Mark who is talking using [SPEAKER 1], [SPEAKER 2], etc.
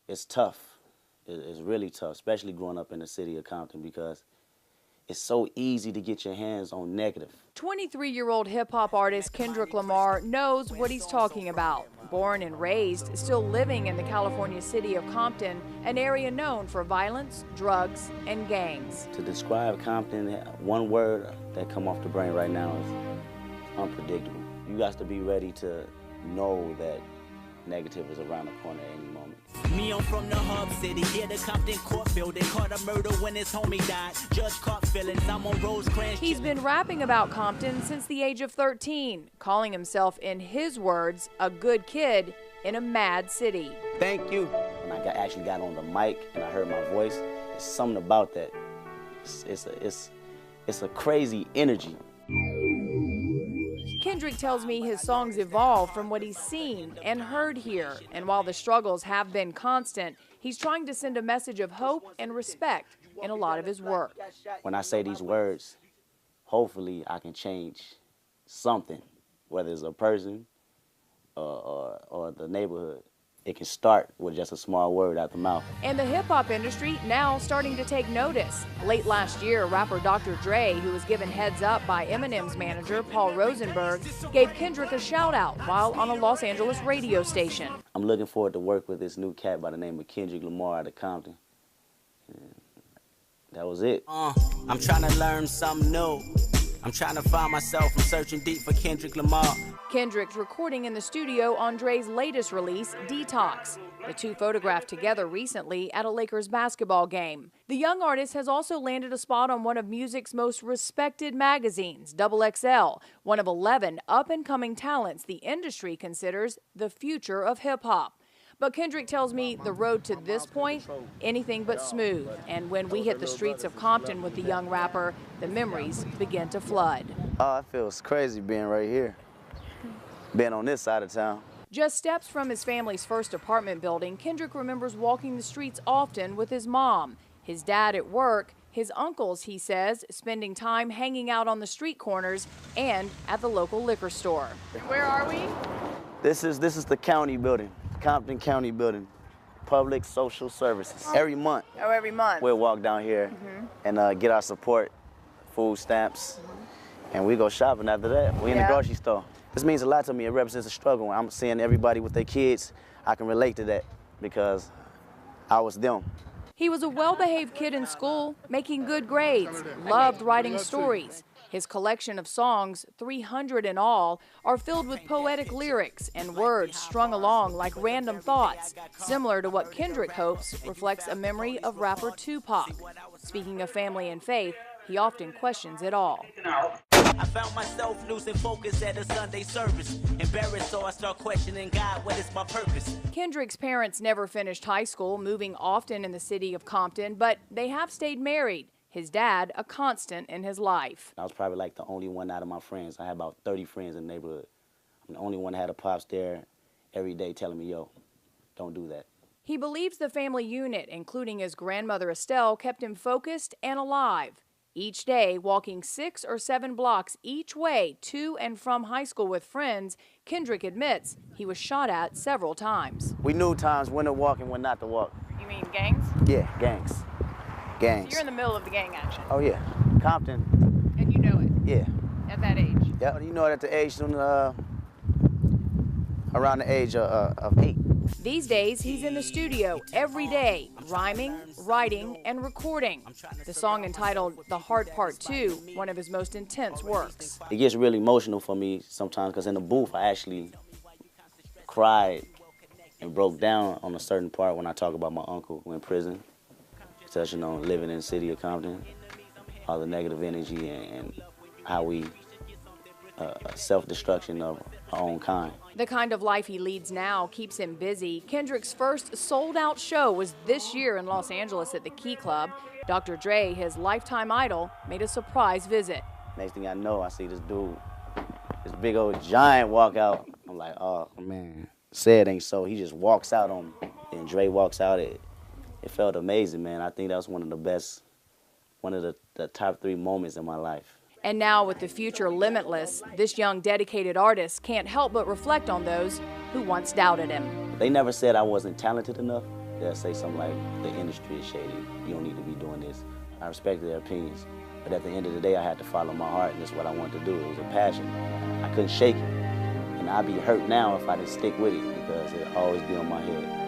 [SPEAKER 1] it's tough. It's really tough, especially growing up in the city of Compton, because it's so easy to get your hands on negative.
[SPEAKER 2] 23-year-old hip-hop artist Kendrick Lamar knows what he's talking about. Born and raised, still living in the California city of Compton, an area known for violence, drugs, and gangs.
[SPEAKER 1] To describe Compton, one word that come off the brain right now is unpredictable. You got to be ready to know that negative is around the corner at any moment.
[SPEAKER 3] Me, I'm from the hub city, here the Compton court building. Caught a murder when his homie died. Judge caught feelings, I'm on Rosecrans.
[SPEAKER 2] He's been rapping about Compton since the age of 13, calling himself, in his words, a good kid in a mad city.
[SPEAKER 1] Thank you. When I actually got on the mic and I heard my voice, it's something about that. It's a crazy energy.
[SPEAKER 2] Kendrick tells me his songs evolve from what he's seen and heard here. And while the struggles have been constant, he's trying to send a message of hope and respect in a lot of his work.
[SPEAKER 1] When I say these words, hopefully I can change something, whether it's a person or the neighborhood. It can start with just a small word out the mouth.
[SPEAKER 2] And the hip-hop industry now starting to take notice. Late last year, rapper Dr. Dre, who was given heads up by Eminem's manager, Paul Rosenberg, gave Kendrick a shout-out while on a Los Angeles radio station.
[SPEAKER 1] I'm looking forward to work with this new cat by the name of Kendrick Lamar out of Compton. And that was it.
[SPEAKER 3] I'm trying to learn something new. I'm trying to find myself. I'm searching deep for Kendrick Lamar.
[SPEAKER 2] Kendrick's recording in the studio on Dre's latest release, Detox. The two photographed together recently at a Lakers basketball game. The young artist has also landed a spot on one of music's most respected magazines, XXL, one of 11 up-and-coming talents the industry considers the future of hip-hop. But Kendrick tells me the road to this point, anything but smooth. And when we hit the streets of Compton with the young rapper, the memories begin to flood.
[SPEAKER 1] Oh, it feels crazy being right here, being on this side of town.
[SPEAKER 2] Just steps from his family's first apartment building, Kendrick remembers walking the streets often with his mom, his dad at work, his uncles, he says, spending time hanging out on the street corners and at the local liquor store. Where are we?
[SPEAKER 1] This is the county building. Compton County Building, Public Social Services. Every month.
[SPEAKER 2] Oh, every month.
[SPEAKER 1] We'll walk down here and get our support, food stamps, and we go shopping after that. We in the grocery store. This means a lot to me. It represents a struggle. I'm seeing everybody with their kids. I can relate to that because I was them.
[SPEAKER 2] He was a well-behaved kid in school, making good grades, loved writing stories. His collection of songs, 300 in all, are filled with poetic lyrics and words strung along like random thoughts, similar to what Kendrick hopes reflects a memory of rapper Tupac. Speaking of family and faith, he often questions it all.
[SPEAKER 3] I found myself losing focus at a Sunday service. Embarrassed, so I start questioning God, what is my purpose?
[SPEAKER 2] Kendrick's parents never finished high school, moving often in the city of Compton, but they have stayed married. His dad, a constant in his life.
[SPEAKER 1] I was probably like the only one out of my friends. I had about 30 friends in the neighborhood. I'm the only one that had a pops there every day telling me, yo, don't do that.
[SPEAKER 2] He believes the family unit, including his grandmother Estelle, kept him focused and alive. Each day, walking 6 or 7 blocks each way to and from high school with friends, Kendrick admits he was shot at several times.
[SPEAKER 1] We knew times when to walk and when not to walk.
[SPEAKER 2] You mean gangs?
[SPEAKER 1] Yeah, gangs. Gangs.
[SPEAKER 2] So you're in the middle of the gang action.
[SPEAKER 1] Oh yeah, Compton.
[SPEAKER 2] And you know it?
[SPEAKER 1] Yeah.
[SPEAKER 2] At that age?
[SPEAKER 1] Yeah, you know it at the age, around the age of 8.
[SPEAKER 2] These days, he's in the studio every day, rhyming, writing, and recording. The song entitled The Hard Part 2, one of his most intense works.
[SPEAKER 1] It gets really emotional for me sometimes because in the booth I actually cried and broke down on a certain part when I talk about my uncle who in prison, touching on living in the city of Compton, all the negative energy and how we self-destruction of our own kind.
[SPEAKER 2] The kind of life he leads now keeps him busy. Kendrick's first sold-out show was this year in Los Angeles at the Key Club. Dr. Dre, his lifetime idol, made a surprise visit.
[SPEAKER 1] Next thing I know, I see this dude, this big old giant walk out. I'm like, oh man, say it ain't so. He just walks out on me. And Dre walks out. It felt amazing, man. I think that was one of the best, one of the top 3 moments in my life.
[SPEAKER 2] And now with the future limitless, this young dedicated artist can't help but reflect on those who once doubted him.
[SPEAKER 1] They never said I wasn't talented enough. they'll say something like, the industry is shady, you don't need to be doing this. I respect their opinions, but at the end of the day, I had to follow my heart, and that's what I wanted to do. It was a passion. I couldn't shake it. And I'd be hurt now if I didn't stick with it, because it'll always be on my head.